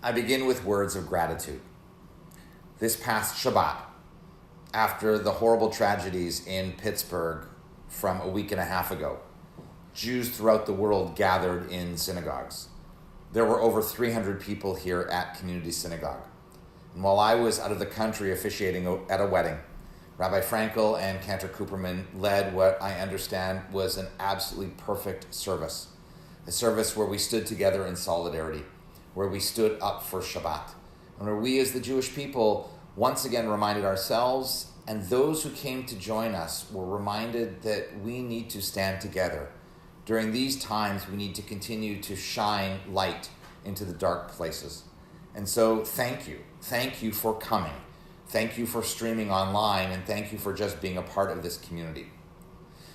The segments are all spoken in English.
I begin with words of gratitude. This past Shabbat, after the horrible tragedies in Pittsburgh from a week and a half ago, Jews throughout the world gathered in synagogues. There were over 300 people here at Community Synagogue. And while I was out of the country officiating at a wedding, Rabbi Frankel and Cantor Cooperman led what I understand was an absolutely perfect service. A service where we stood together in solidarity, where we stood up for Shabbat, and where we as the Jewish people once again reminded ourselves and those who came to join us were reminded that we need to stand together. During these times, we need to continue to shine light into the dark places. And so thank you. Thank you for coming. Thank you for streaming online, and thank you for just being a part of this community.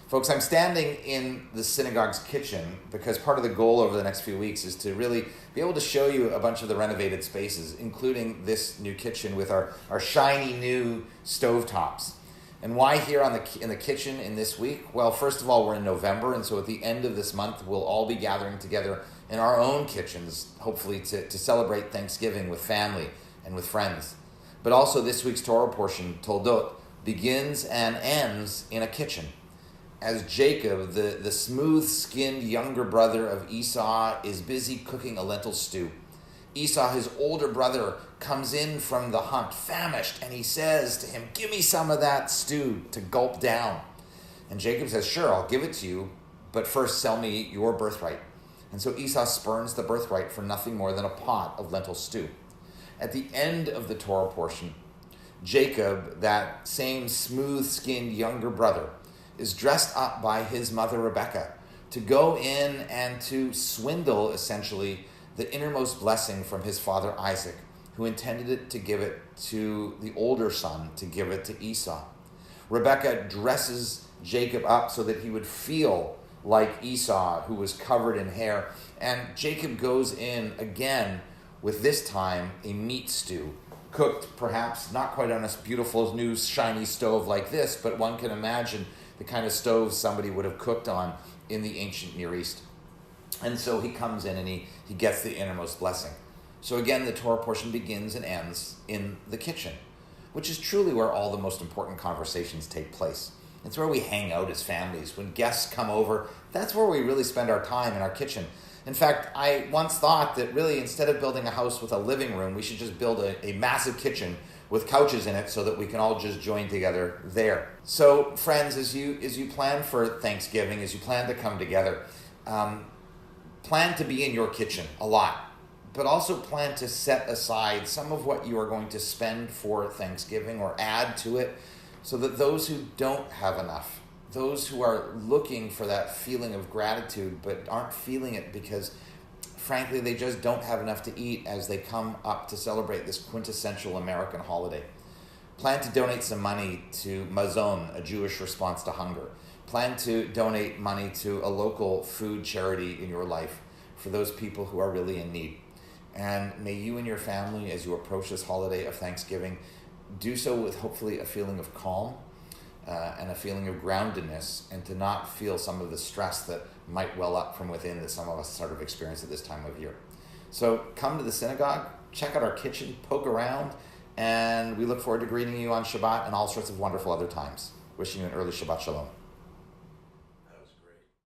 Folks, I'm standing in the synagogue's kitchen because part of the goal over the next few weeks is to really be able to show you a bunch of the renovated spaces, including this new kitchen with our shiny new stovetops. And why here in the kitchen in this week? Well, first of all, we're in November, and so at the end of this month, we'll all be gathering together in our own kitchens, hopefully to celebrate Thanksgiving with family and with friends. But also this week's Torah portion, Toldot, begins and ends in a kitchen. As Jacob, the smooth-skinned younger brother of Esau, is busy cooking a lentil stew. Esau, his older brother, comes in from the hunt, famished, and he says to him, "Give me some of that stew to gulp down." And Jacob says, "Sure, I'll give it to you, but first sell me your birthright." And so Esau spurns the birthright for nothing more than a pot of lentil stew. At the end of the Torah portion, Jacob, that same smooth-skinned younger brother, is dressed up by his mother Rebecca to go in and to swindle, essentially, the innermost blessing from his father Isaac, who intended it to give it to the older son, to give it to Esau. Rebecca dresses Jacob up so that he would feel like Esau, who was covered in hair. And Jacob goes in again with this time a meat stew, cooked perhaps not quite on a beautiful new shiny stove like this, but one can imagine the kind of stove somebody would have cooked on in the ancient Near East. And so he comes in and he gets the innermost blessing. So again, the Torah portion begins and ends in the kitchen, which is truly where all the most important conversations take place. It's where we hang out as families. When guests come over, that's where we really spend our time, in our kitchen. In fact, I once thought that really instead of building a house with a living room, we should just build a massive kitchen with couches in it so that we can all just join together there. So friends, as you plan for Thanksgiving, as you plan to come together, plan to be in your kitchen a lot, but also plan to set aside some of what you are going to spend for Thanksgiving or add to it so that those who don't have enough, those who are looking for that feeling of gratitude but aren't feeling it because frankly, they just don't have enough to eat as they come up to celebrate this quintessential American holiday. Plan to donate some money to Mazon, a Jewish response to hunger. Plan to donate money to a local food charity in your life for those people who are really in need. And may you and your family, as you approach this holiday of Thanksgiving, do so with hopefully a feeling of calm and a feeling of groundedness, and to not feel some of the stress that might well up from within that some of us sort of experience at this time of year. So come to the synagogue, check out our kitchen, poke around, and we look forward to greeting you on Shabbat and all sorts of wonderful other times. Wishing you an early Shabbat Shalom.